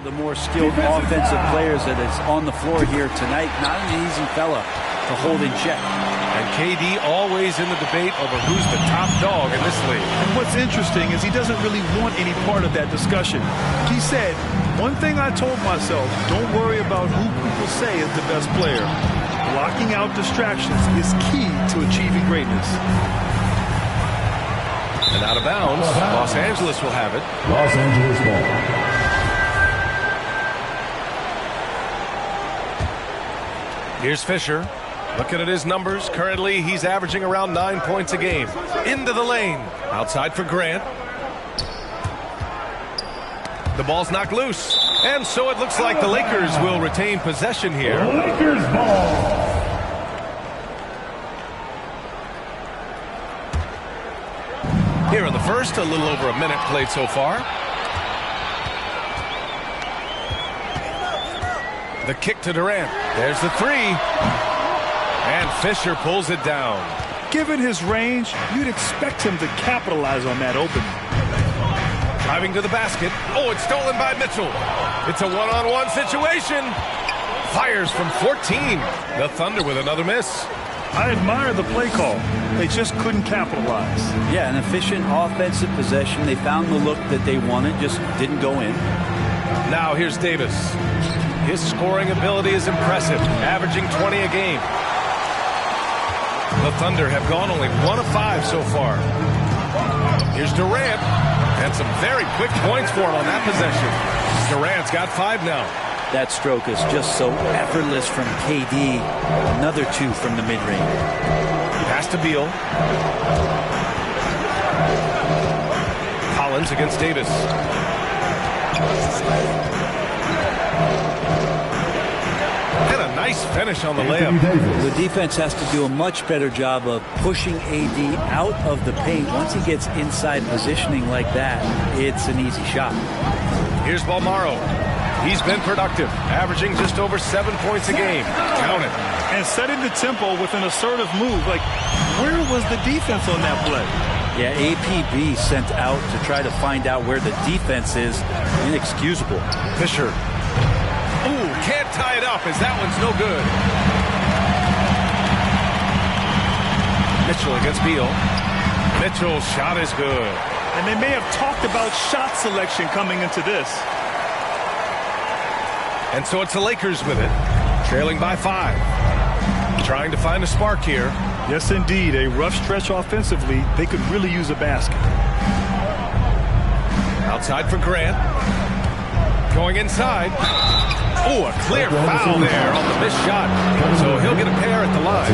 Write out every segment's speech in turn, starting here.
of the more skilled offensive players that is on the floor here tonight. Not an easy fella to hold in check. And KD always in the debate over who's the top dog in this league. And what's interesting is he doesn't really want any part of that discussion. He said, one thing I told myself, don't worry about who people say is the best player. Blocking out distractions is key to achieving greatness. And out of bounds, Los Angeles will have it. Los Angeles ball. Here's Fisher. Looking at his numbers, currently he's averaging around 9 points a game. Into the lane. Outside for Grant. The ball's knocked loose. And so it looks like the Lakers will retain possession here. Lakers ball. Here in the first, a little over a minute played so far. The kick to Durant. There's the three. And Fisher pulls it down. Given his range, you'd expect him to capitalize on that opening. Driving to the basket. Oh, it's stolen by Mitchell. It's a one-on-one situation. Fires from 14. The Thunder with another miss. I admire the play call. They just couldn't capitalize. Yeah, an efficient offensive possession. They found the look that they wanted, just didn't go in. Now here's Davis. His scoring ability is impressive, averaging 20 a game. The Thunder have gone only 1 of 5 so far. Here's Durant. And some very quick points for him on that possession. Durant's got 5 now. That stroke is just so effortless from KD. Another 2 from the mid-range. Pass to Beal. Collins against Davis. And a nice finish on the layup. The defense has to do a much better job of pushing AD out of the paint. Once he gets inside positioning like that, it's an easy shot. Here's Balmaro. He's been productive, averaging just over 7 points a game. Count it. And setting the tempo with an assertive move. Like, where was the defense on that play? Yeah, APB sent out to try to find out where the defense is. Inexcusable. Fisher. Ooh, can't tie it up as that one's no good. Mitchell against Beal. Mitchell's shot is good. And they may have talked about shot selection coming into this. And so it's the Lakers with it, trailing by 5. Trying to find a spark here. Yes, indeed. A rough stretch offensively. They could really use a basket. Outside for Grant. Going inside. Oh, a clear foul there on the missed shot. So he'll get a pair at the line.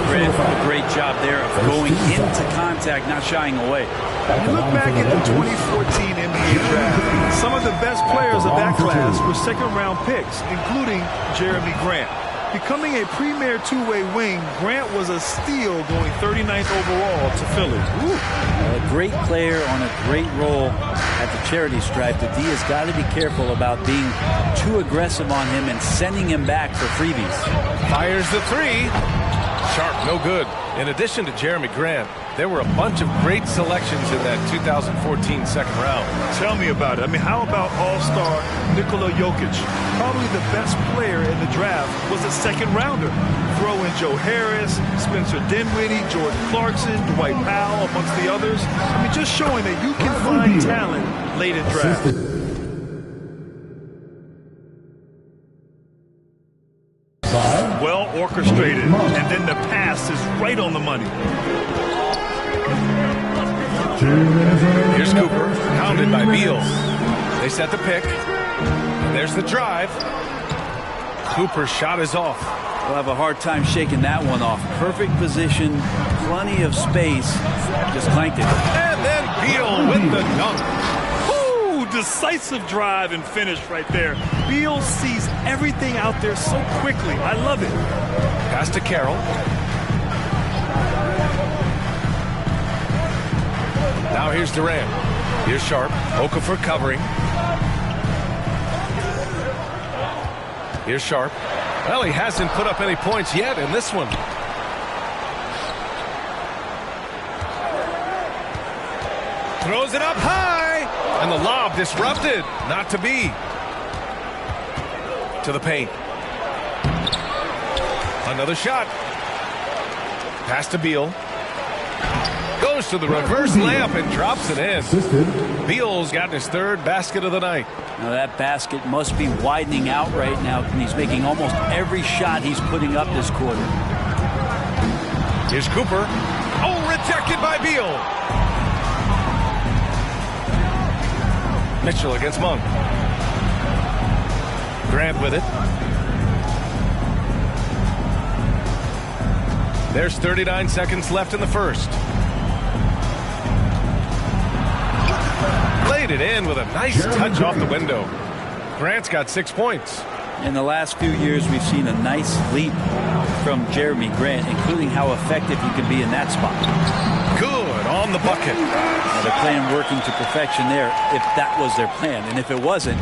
Grant did a great job there of going into contact, not shying away. You look back at the 2014 NBA draft. Some of the best players of that class were second-round picks, including Jeremy Grant. Becoming a premier two-way wing, Grant was a steal going 39th overall to Philly. A great player on a great role at the charity stripe. The D has got to be careful about being too aggressive on him and sending him back for freebies. Fires the three. Sharp, no good. In addition to Jeremy Grant, there were a bunch of great selections in that 2014 second round. Tell me about it. I mean, how about all-star Nikola Jokic? Probably the best player in the draft was a second-rounder. Throw in Joe Harris, Spencer Dinwiddie, Jordan Clarkson, Dwight Powell, amongst the others. I mean, just showing that you can find talent late in draft. Well orchestrated, and then the pass is right on the money. Here's Cooper, pounded by Beal. They set the pick, and there's the drive. Cooper's shot is off. We'll have a hard time shaking that one off. Perfect position, plenty of space, just clanked it. And then Beal with the dunk. Decisive drive and finish right there. Beal sees everything out there so quickly. I love it. Pass to Carroll. Now here's Durant. Here's Sharp. Okafor covering. Here's Sharp. Well, he hasn't put up any points yet in this one. Throws it up high. And the lob disrupted. Not to be. to the paint. Another shot. Pass to Beal. Goes to the reverse layup and drops it in. Beal's gotten his third basket of the night. Now that basket must be widening out right now, and he's making almost every shot he's putting up this quarter. Here's Cooper. Oh, rejected by Beal. Mitchell against Monk. Grant with it. There's 39 seconds left in the first. Laid it in with a nice touch off the window. Grant's got 6 points. In the last few years, we've seen a nice leap from Jeremy Grant, including how effective he can be in that spot. Good on the bucket. Now they're playing working to perfection there, if that was their plan. And if it wasn't,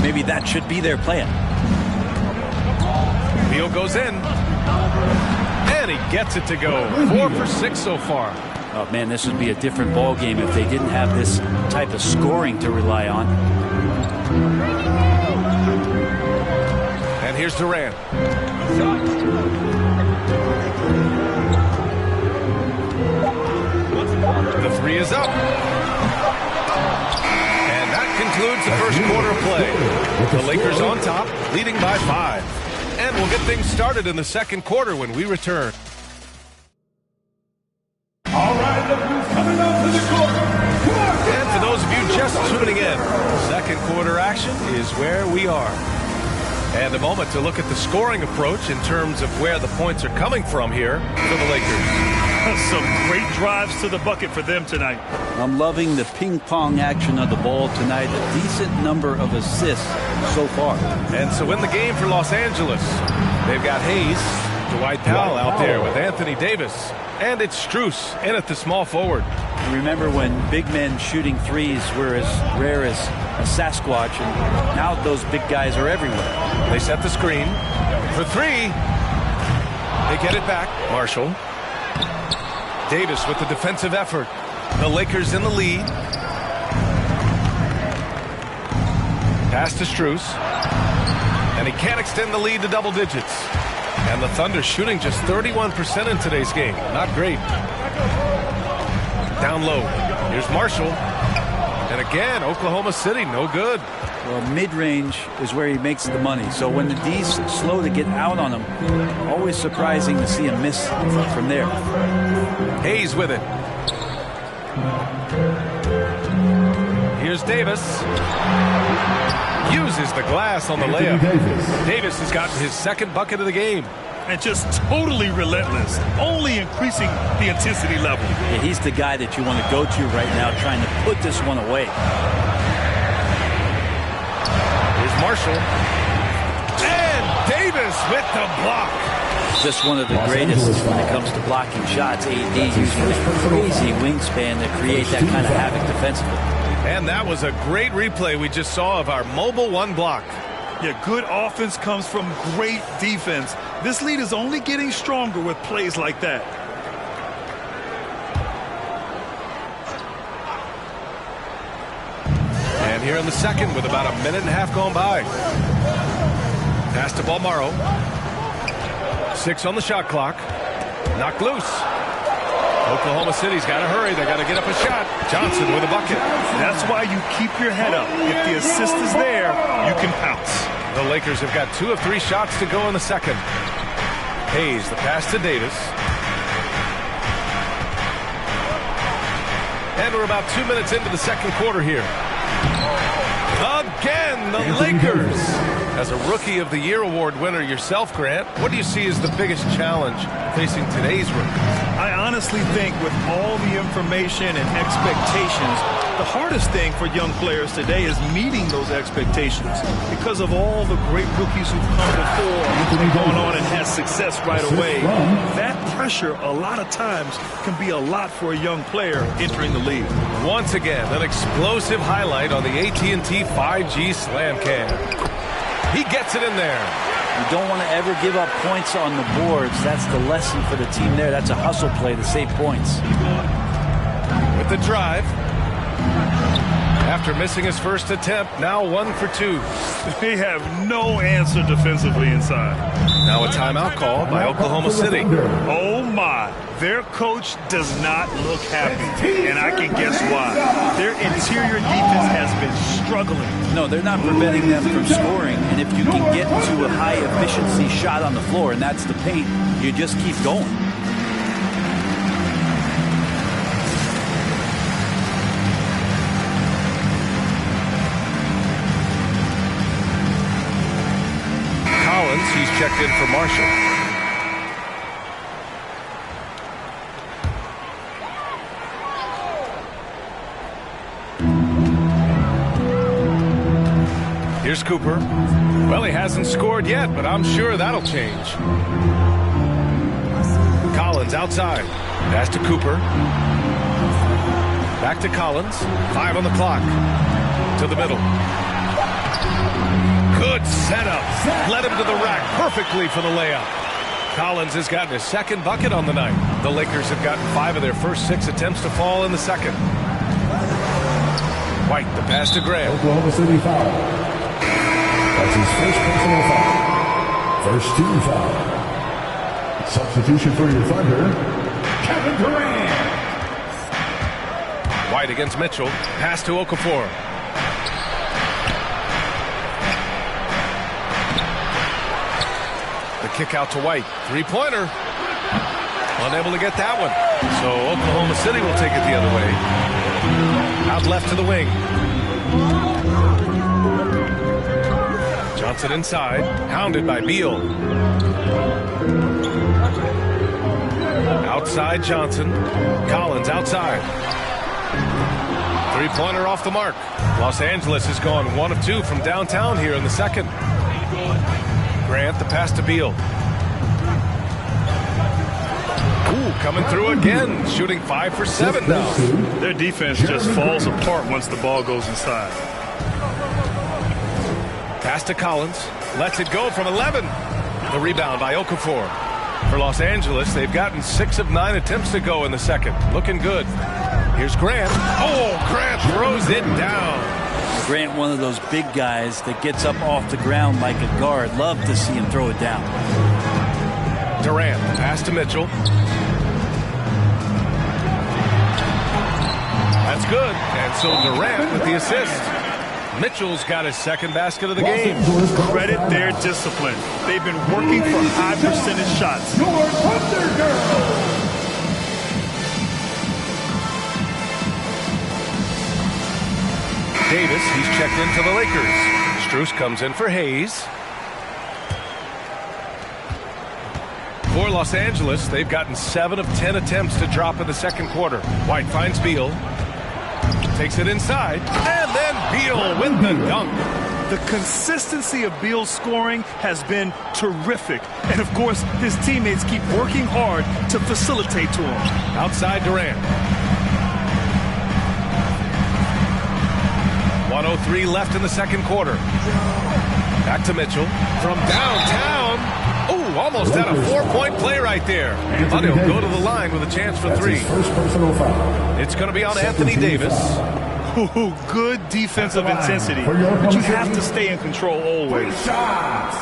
maybe that should be their plan. Beal goes in. And he gets it to go. 4 for 6 so far. Oh, man, this would be a different ball game if they didn't have this type of scoring to rely on. And here's Durant. The three is up. And that concludes the first quarter of play. The Lakers on top, leading by 5. And we'll get things started in the second quarter when we return. All right, look who's coming up to the court. And for those of you just tuning in, second quarter action is where we are. And a moment to look at the scoring approach in terms of where the points are coming from here for the Lakers. Some great drives to the bucket for them tonight. I'm loving the ping-pong action of the ball tonight. A decent number of assists so far. And so in the game for Los Angeles, they've got Hayes, Dwight Powell out there with Anthony Davis. And it's Strus in at the small forward. Remember when big men shooting threes were as rare as a Sasquatch, and now those big guys are everywhere. They set the screen for three. They get it back. Marshall. Davis with the defensive effort. The Lakers in the lead. Pass to Strus. And he can't extend the lead to double digits. And the Thunder shooting just 31% in today's game. Not great. Down low. Here's Marshall. And again, Oklahoma City, no good. Well, mid-range is where he makes the money. So when the D's slow to get out on him, always surprising to see him miss from there. Hayes with it. Here's Davis. Uses the glass on the layup. Davis has gotten his second bucket of the game. And just totally relentless, only increasing the intensity level. Yeah, he's the guy that you want to go to right now, trying to put this one away. Here's Marshall. And Davis with the block. Just one of the greatest when it comes to blocking shots. AD using that crazy wingspan to create that kind of havoc defensively. And that was a great replay we just saw of our mobile one block. Yeah, good offense comes from great defense. This lead is only getting stronger with plays like that. And here in the second with about a minute and a half gone by. Pass to Balmaro. 6 on the shot clock. Knocked loose. Oklahoma City's got to hurry. They got to get up a shot. Johnson with a bucket. That's why you keep your head up. If the assist is there, you can pounce. The Lakers have got 2 of 3 shots to go in the second. Hayes, the pass to Davis. And we're about 2 minutes into the second quarter here. Again, the Lakers. As a Rookie of the Year award winner yourself, Grant, what do you see as the biggest challenge facing today's rookies? I honestly think with all the information and expectations, the hardest thing for young players today is meeting those expectations because of all the great rookies who've come before and gone on and had success right away. That pressure a lot of times can be a lot for a young player entering the league. Once again, an explosive highlight on the AT&T 5G Slam Cam. He gets it in there. You don't want to ever give up points on the boards. That's the lesson for the team there. That's a hustle play to save points. With the drive. After missing his first attempt, now 1 for 2. They have no answer defensively inside. Now a timeout called by Oklahoma City. Oh my, their coach does not look happy, and I can guess why. Their interior defense has been struggling. No, they're not preventing them from scoring, and if you can get to a high efficiency shot on the floor, and that's the paint, you just keep going. He's checked in for Marshall. Here's Cooper. Well, he hasn't scored yet, but I'm sure that'll change. Collins outside. Pass to Cooper. Back to Collins. 5 on the clock. To the middle. Good setup. Led him to the rack perfectly for the layup. Collins has gotten his second bucket on the night. The Lakers have gotten 5 of their first 6 attempts to fall in the second. White, the pass to Graham. Oklahoma City foul. That's his first personal foul. First team foul. Substitution for your Thunder, Kevin Durant. White against Mitchell. Pass to Okafor. Kick out to White. Three-pointer. Unable to get that one. So Oklahoma City will take it the other way. Out left to the wing. Johnson inside. Hounded by Beal. Outside Johnson. Collins outside. Three-pointer off the mark. Los Angeles has gone 1 of 2 from downtown here in the second. Grant, the pass to Beal. Ooh, coming through again. Shooting 5 for 7 now. Their defense just falls apart once the ball goes inside. Pass to Collins. Lets it go from 11. The rebound by Okafor. For Los Angeles, they've gotten 6 of 9 attempts to go in the second. Looking good. Here's Grant. Oh, Grant throws it down. Grant, one of those big guys that gets up off the ground like a guard. Love to see him throw it down. Durant, pass to Mitchell. That's good. And so Durant with the assist. Mitchell's got his second basket of the game. Credit their discipline. They've been working for high percentage shots. Your Thunder Girls. Davis, he's checked into the Lakers. Strus comes in for Hayes. For Los Angeles, they've gotten 7 of 10 attempts to drop in the second quarter. White finds Beal. Takes it inside. And then Beal with the dunk. The consistency of Beal's scoring has been terrific. And, of course, his teammates keep working hard to facilitate to him. Outside Durant. 1:03 left in the second quarter. Back to Mitchell. From downtown. Ooh, almost had a 4-point play right there. But he'll go to the line with a chance for 3. First personal foul. It's going to be on Anthony Davis. Ooh, good defensive intensity. But you have to stay in control always. Shots.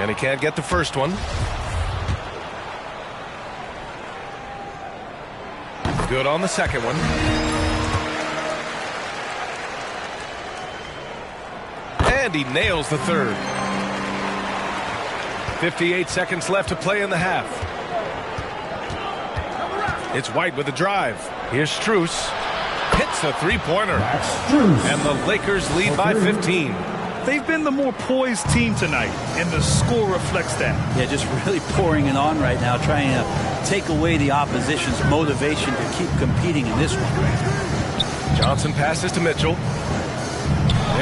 And he can't get the first one. Good on the second one. And he nails the third. 58 seconds left to play in the half. It's White with the drive. Here's Strus. Hits a three-pointer. And the Lakers lead by 15. They've been the more poised team tonight, and the score reflects that. Yeah, just really pouring it on right now, trying to take away the opposition's motivation to keep competing in this one. Johnson passes to Mitchell.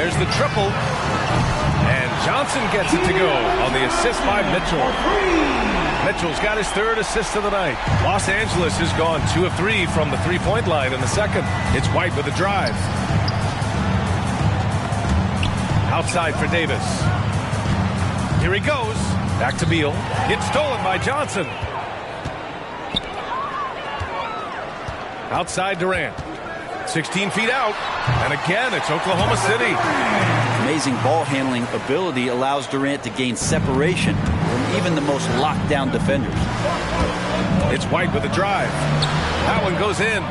There's the triple. And Johnson gets it to go on the assist by Mitchell. Mitchell's got his third assist of the night. Los Angeles has gone 2 of 3 from the three-point line in the second. It's White with the drive. Outside for Davis. Here he goes. Back to Beal. It's stolen by Johnson. Outside Durant. 16 feet out. And again, it's Oklahoma City. Amazing ball handling ability allows Durant to gain separation from even the most locked down defenders. It's White with the drive. That one goes in.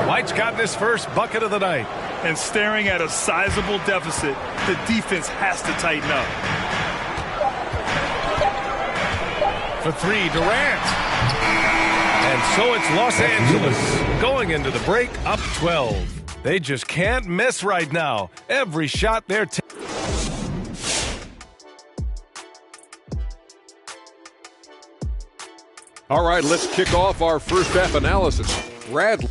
White's gotten his first bucket of the night. And staring at a sizable deficit, the defense has to tighten up. For three, Durant. And so it's Los Angeles going into the break up 12. They just can't miss right now. Every shot they're taking. All right, let's kick off our first half analysis. Bradley.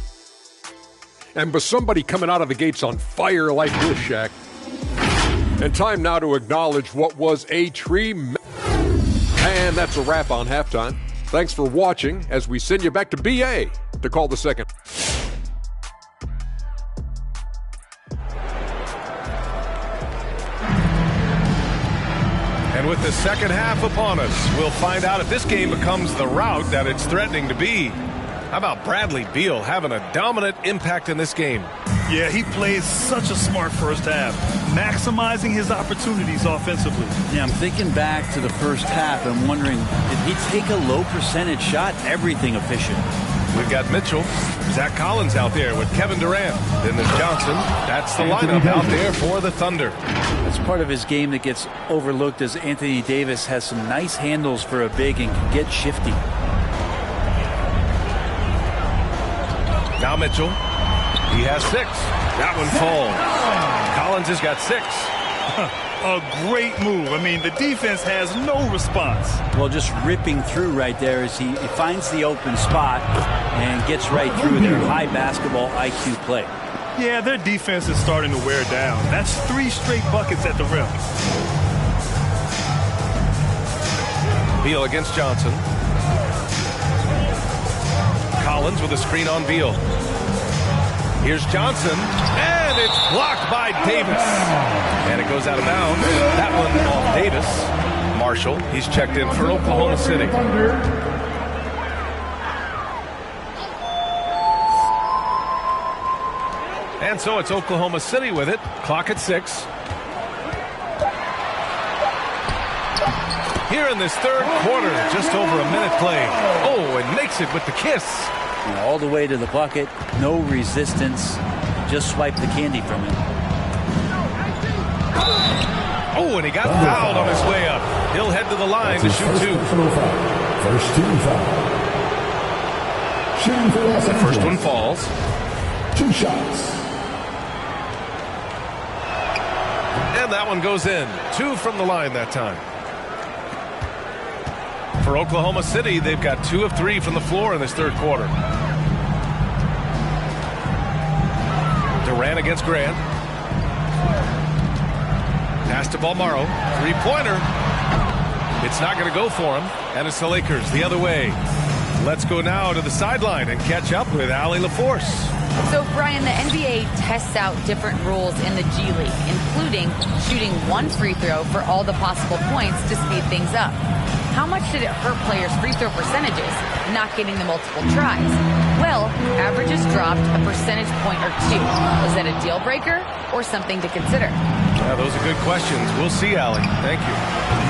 And with somebody coming out of the gates on fire like this, Shaq. And time now to acknowledge what was a And that's a wrap on halftime. Thanks for watching as we send you back to BA to call the second. And with the second half upon us, we'll find out if this game becomes the rout that it's threatening to be. How about Bradley Beal having a dominant impact in this game? Yeah, he plays such a smart first half, maximizing his opportunities offensively. Yeah, I'm thinking back to the first half and wondering, did he take a low percentage shot? Everything efficient. We've got Mitchell, Zach Collins out there with Kevin Durant. Then there's Johnson. That's the lineup out there for the Thunder. That's part of his game that gets overlooked as Anthony Davis has some nice handles for a big and can get shifty. Now Mitchell. He has 6. That one falls. Collins has got 6. A great move. I mean, the defense has no response. Well, just ripping through right there as he finds the open spot and gets right through their high basketball IQ play. Yeah, their defense is starting to wear down. That's 3 straight buckets at the rim. Beal against Johnson. Collins with a screen on Beal. Here's Johnson, and it's blocked by Davis. And it goes out of bounds. That one off Davis. Marshall, he's checked in for Oklahoma City. And so it's Oklahoma City with it. Clock at 6. Here in this third quarter, just over a minute played. Oh, and makes it with the kiss. All the way to the bucket, no resistance, just swipe the candy from him. Oh, and he got fouled on his way up. He'll head to the line to shoot 2. First team foul. Shooting for Los Angeles. First one falls. 2 shots. And that one goes in. 2 from the line that time. For Oklahoma City, they've got 2 of 3 from the floor in this third quarter. Durant against Grant. Pass to Balmaro. 3-pointer. It's not going to go for him. And it's the Lakers the other way. Let's go now to the sideline and catch up with Allie LaForce. So, Brian, the NBA tests out different rules in the G League, including shooting 1 free throw for all the possible points to speed things up. How much did it hurt players' free throw percentages not getting the multiple tries? Well, averages dropped a percentage point or 2. Is that a deal breaker or something to consider? Yeah, those are good questions. We'll see, Allie. Thank you.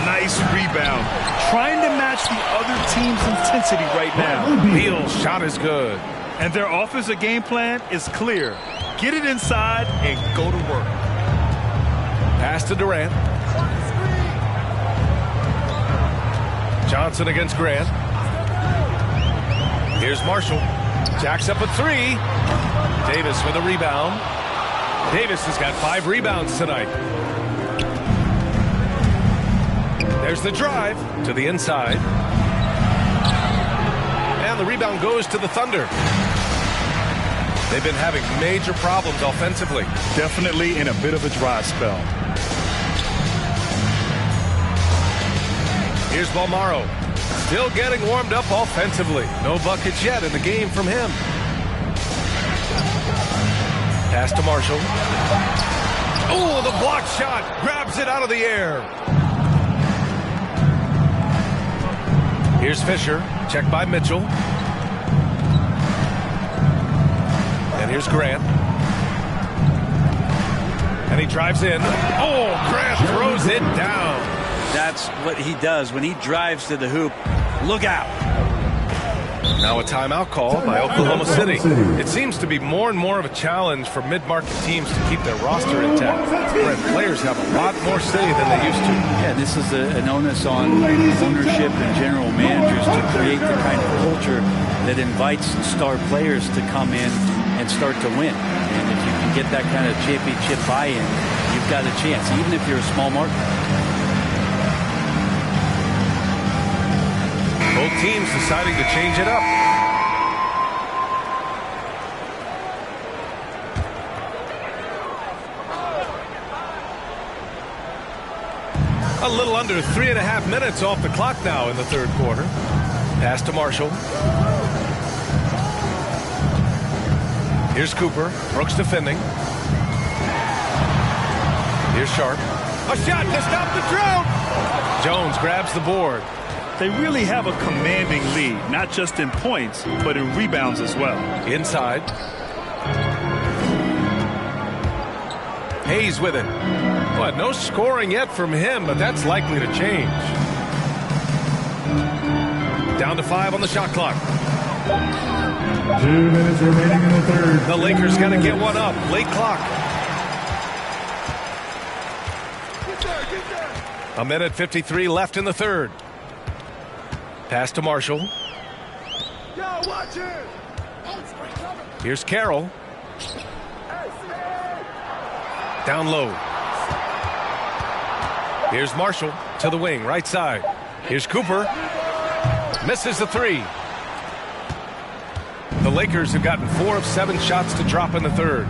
Nice rebound. Trying to match the other team's intensity right now. Beal's shot is good. And their offensive game plan is clear. Get it inside and go to work. Pass to Durant. Johnson against Grant. Here's Marshall. Jacks up a three. Davis with a rebound. Davis has got 5 rebounds tonight. There's the drive to the inside. And the rebound goes to the Thunder. They've been having major problems offensively. Definitely in a bit of a dry spell. Here's Bolmaro. Still getting warmed up offensively. No buckets yet in the game from him. Pass to Marshall. Oh, the block shot. Grabs it out of the air. Here's Fisher. Checked by Mitchell. And here's Grant. And he drives in. Oh, Grant throws it down. That's what he does when he drives to the hoop. Look out. Now a timeout call by Oklahoma City. It seems to be more and more of a challenge for mid-market teams to keep their roster intact. Where players have a lot more say than they used to. Yeah, this is an onus on ownership and general managers to create the kind of culture that invites star players to come in and start to win. And if you can get that kind of championship buy-in, you've got a chance, even if you're a small market. Both teams deciding to change it up. A little under 3.5 minutes off the clock now in the third quarter. Pass to Marshall. Here's Cooper. Brooks defending. Here's Sharp. A shot to stop the drought. Jones grabs the board. They really have a commanding lead, not just in points, but in rebounds as well. Inside. Hayes with it. But no scoring yet from him, but that's likely to change. Down to 5 on the shot clock. 2 minutes remaining in the third. The Lakers got to get one up. Late clock. A minute 53 left in the third. Pass to Marshall. Here's Carroll. Down low. Here's Marshall to the wing, right side. Here's Cooper. Misses the three. The Lakers have gotten 4 of 7 shots to drop in the third.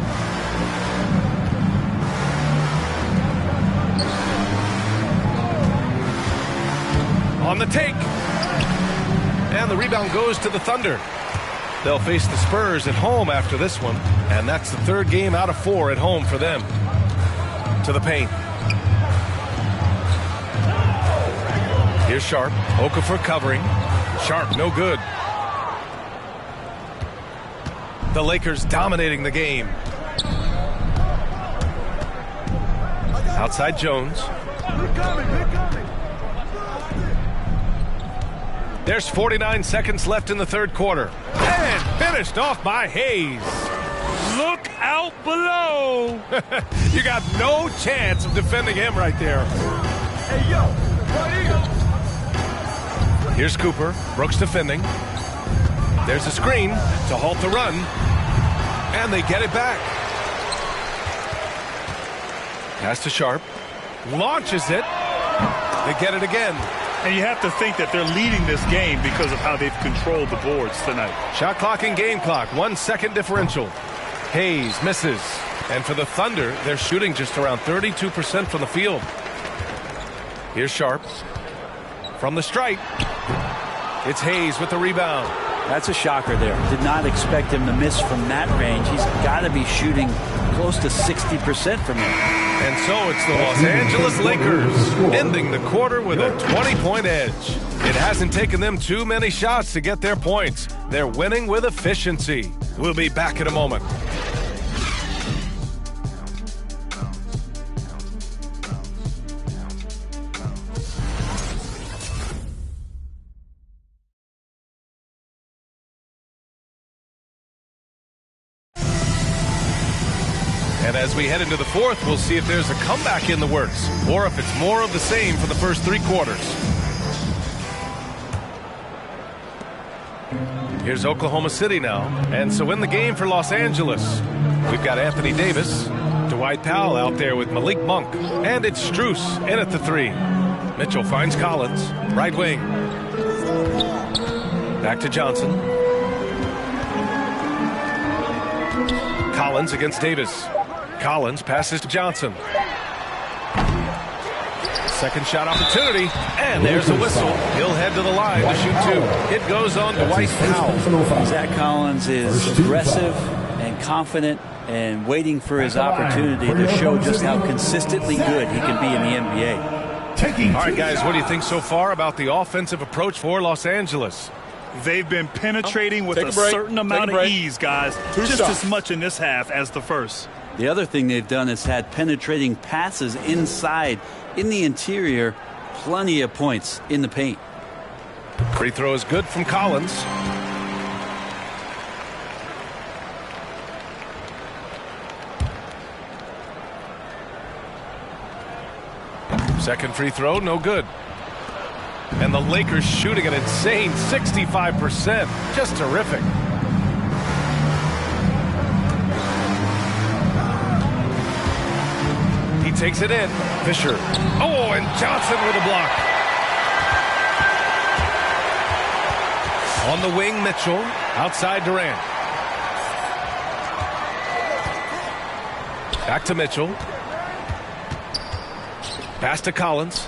On the take. And the rebound goes to the Thunder. They'll face the Spurs at home after this one. And that's the third game out of 4 at home for them. To the paint. Here's Sharp. Okafor covering. Sharp, no good. The Lakers dominating the game. Outside Jones. There's 49 seconds left in the third quarter. And finished off by Hayes. Look out below. You got no chance of defending him right there. Hey, yo, right here. Here's Cooper. Brooks defending. There's a screen to halt the run. And they get it back. Pass to Sharp. Launches it. They get it again. And you have to think that they're leading this game because of how they've controlled the boards tonight. Shot clock and game clock. 1 second differential. Hayes misses. And for the Thunder, they're shooting just around 32% from the field. Here's Sharp. From the stripe. It's Hayes with the rebound. That's a shocker there. Did not expect him to miss from that range. He's got to be shooting close to 60% from there. And so it's the Los Angeles Lakers ending the quarter with a 20-point edge. It hasn't taken them too many shots to get their points. They're winning with efficiency. We'll be back in a moment. And as we head into the fourth, we'll see if there's a comeback in the works or if it's more of the same for the first 3 quarters. Here's Oklahoma City now. And so in the game for Los Angeles, we've got Anthony Davis, Dwight Powell out there with Malik Monk, and it's Strus in at the 3. Mitchell finds Collins, right wing. Back to Johnson. Collins against Davis. Collins passes to Johnson. Second shot opportunity, and there's a whistle. He'll head to the line to shoot 2. It goes on Dwight Powell. Zach Collins is aggressive and confident and waiting for his opportunity to show just how consistently good he can be in the NBA. All right, guys, what do you think so far about the offensive approach for Los Angeles? They've been penetrating with a certain amount of ease, guys. Just as much in this half as the first. The other thing they've done is had penetrating passes inside, in the interior, plenty of points in the paint. Free throw is good from Collins. Second free throw, no good. And the Lakers shooting an insane 65%. Just terrific. He takes it in. Fisher. Oh, and Johnson with a block. On the wing, Mitchell. Outside Durant. Back to Mitchell. Pass to Collins.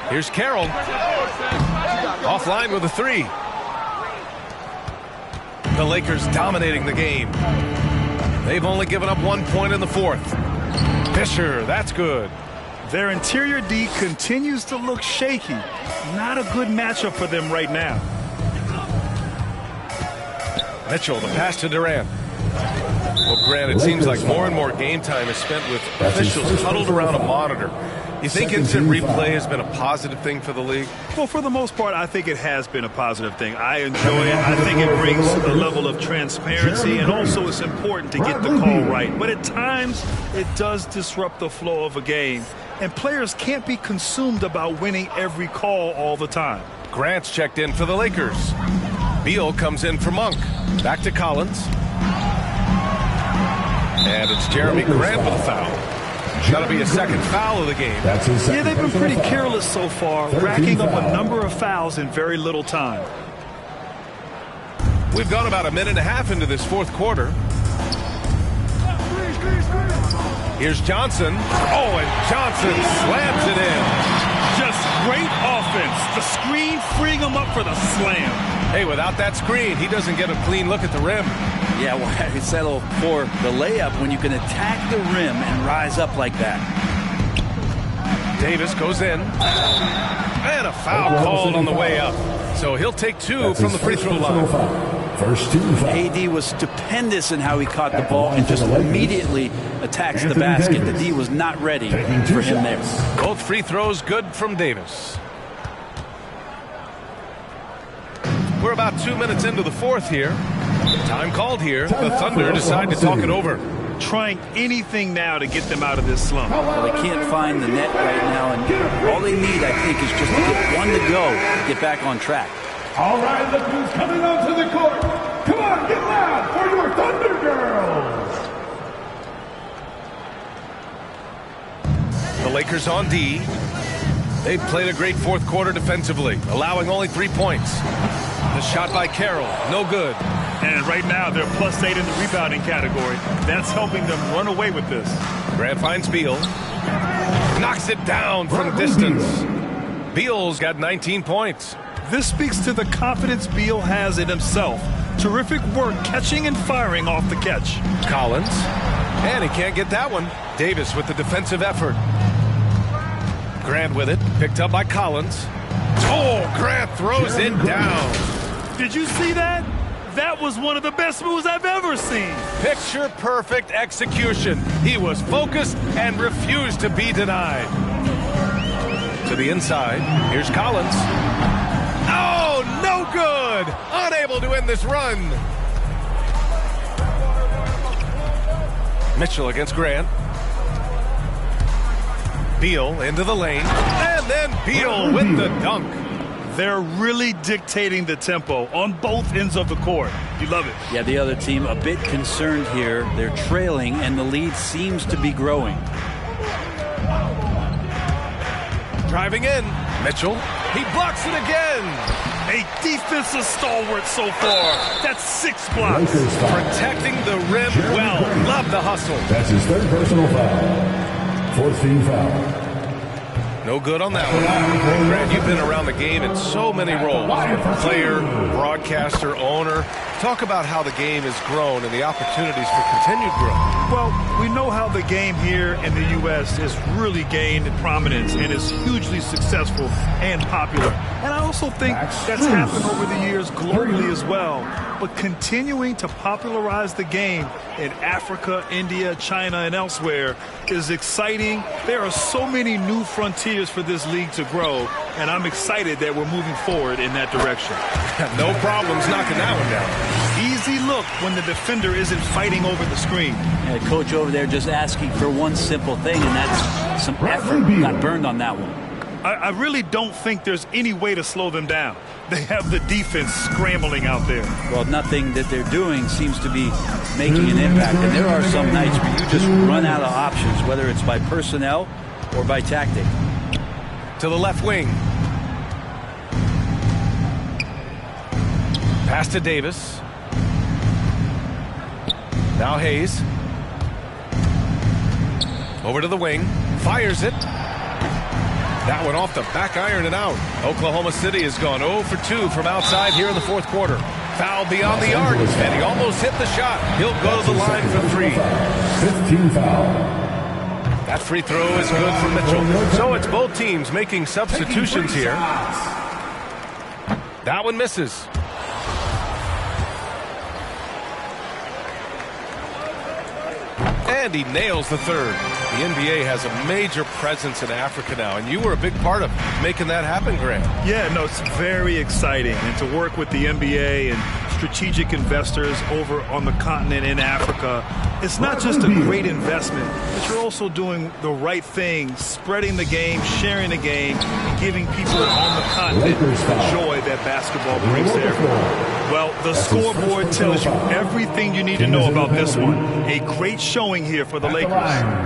Here's Carroll. Offline with a 3. The Lakers dominating the game. They've only given up 1 point in the fourth. Fisher, that's good. Their interior D continues to look shaky. Not a good matchup for them right now. Mitchell, the pass to Durant. Well, Grant, it seems like more and more game time is spent with officials huddled around a monitor. You think instant replay has been a positive thing for the league? Well, for the most part, I think it has been a positive thing. I enjoy it. I think it brings a level of transparency, and also it's important to get the call right. But at times, it does disrupt the flow of a game, and players can't be consumed about winning every call all the time. Grant's checked in for the Lakers. Beal comes in for Monk. Back to Collins. And it's Jeremy Grant with a foul. Got to be a second foul of the game. Yeah, they've been pretty careless so far, racking up a number of fouls in very little time. We've gone about a minute and a half into this fourth quarter. Here's Johnson. Oh, and Johnson slams it in. Just great offense. The screen freeing him up for the slam. Hey, without that screen, he doesn't get a clean look at the rim. Yeah, why well, settle for the layup when you can attack the rim and rise up like that? Davis goes in. And a foul called on the way up. So he'll take 2 from the free throw line. First 2 fouls. AD was stupendous in how he caught the ball and just immediately attacks the basket. The D was not ready for him there. Both free throws good from Davis. We're about 2 minutes into the fourth here. Time called here. The Thunder decide to talk it over. Trying anything now to get them out of this slump. Well, they can't find the net right now, and all they need, I think, is just to get one to go to get back on track. All right, look who's coming onto the court. Come on, get loud for your Thunder Girls. The Lakers on D. They've played a great fourth quarter defensively, allowing only 3 points. The shot by Carroll, no good. And right now, they're +8 in the rebounding category. That's helping them run away with this. Grant finds Beal. Knocks it down from distance. Beal's got 19 points. This speaks to the confidence Beal has in himself. Terrific work catching and firing off the catch. Collins. And he can't get that one. Davis with the defensive effort. Grant with it. Picked up by Collins. Oh, Grant throws it down. Did you see that? That was one of the best moves I've ever seen. Picture perfect execution. He was focused and refused to be denied. To the inside. Here's Collins. Oh, no good. Unable to end this run. Mitchell against Grant. Beal into the lane, and then Beal with the dunk. They're really dictating the tempo on both ends of the court. You love it. Yeah, the other team a bit concerned here. They're trailing, and the lead seems to be growing. Driving in, Mitchell. He blocks it again. A defensive stalwart so far. That's 6 blocks. Protecting the rim well. Love the hustle. That's his 3rd personal foul. 4th team foul. No good on that one. Grant, you've been around the game in so many roles. Player, broadcaster, owner. Talk about how the game has grown and the opportunities for continued growth. Well, we know how the game here in the U.S. has really gained prominence and is hugely successful and popular. And I also think that's happened over the years globally as well. But continuing to popularize the game in Africa, India, China, and elsewhere is exciting. There are so many new frontiers for this league to grow, and I'm excited that we're moving forward in that direction. No problems knocking that one down. Easy look when the defender isn't fighting over the screen. Yeah, coach over there just asking for one simple thing, and that's some effort. Got burned on that one. I really don't think there's any way to slow them down. They have the defense scrambling out there. Well, nothing that they're doing seems to be making an impact. And there are some nights where you just run out of options, whether it's by personnel or by tactic. To the left wing. Pass to Davis. Now Hayes. Over to the wing. Fires it. That one off the back iron and out. Oklahoma City has gone 0 for 2 from outside here in the 4th quarter. Foul beyond the arc, and he almost hit the shot. He'll go to the line for 3. 15 foul. That free throw is good for Mitchell. So it's both teams making substitutions here. That one misses. And he nails the 3rd. The NBA has a major presence in Africa now, and you were a big part of making that happen, Grant. Yeah, no, it's very exciting. And to work with the NBA and strategic investors over on the continent in Africa, it's not just a great investment, but you're also doing the right thing, spreading the game, sharing the game, and giving people on the continent the joy that basketball brings to everyone. Well, the scoreboard tells you everything you need to know about this one. A great showing here for the Lakers.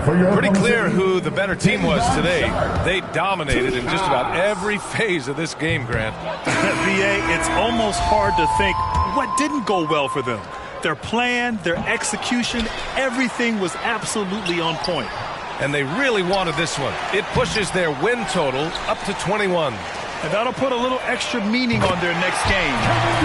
Pretty clear who the better team was today. They dominated in just about every phase of this game, Grant. BA, it's almost hard to think what didn't go well for them. Their plan, their execution, everything was absolutely on point. And they really wanted this one. It pushes their win total up to 21. And that'll put a little extra meaning on their next game.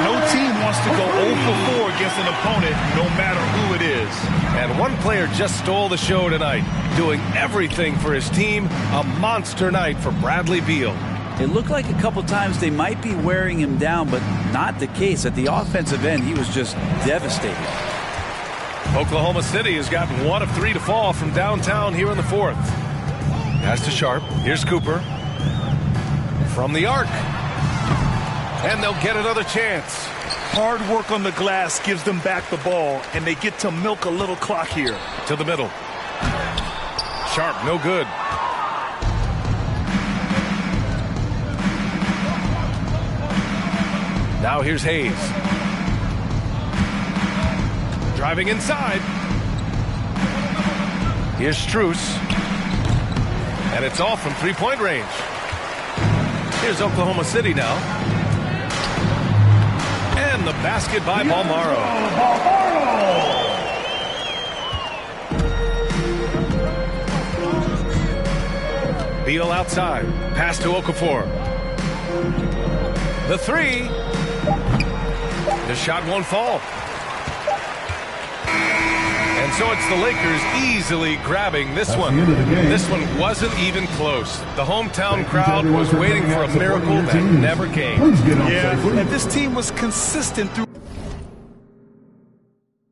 No team wants to go 0 for 4 against an opponent, no matter who it is. And one player just stole the show tonight, doing everything for his team. A monster night for Bradley Beal. It looked like a couple times they might be wearing him down, but not the case. At the offensive end, he was just devastating. Oklahoma City has gotten 1 of 3 to fall from downtown here in the 4th. Pass to Sharp. Here's Cooper. From the arc. And they'll get another chance. Hard work on the glass gives them back the ball, and they get to milk a little clock here. To the middle. Sharp, no good. Now here's Hayes. Driving inside. Here's Strus. And it's off from three-point range. Here's Oklahoma City now. And the basket by Balmaro. Beal outside. Pass to Okafor. The 3. The shot won't fall. And so it's the Lakers easily grabbing this one. This one wasn't even close. The hometown crowd was waiting for a miracle that never came. Yeah, and this team was consistent through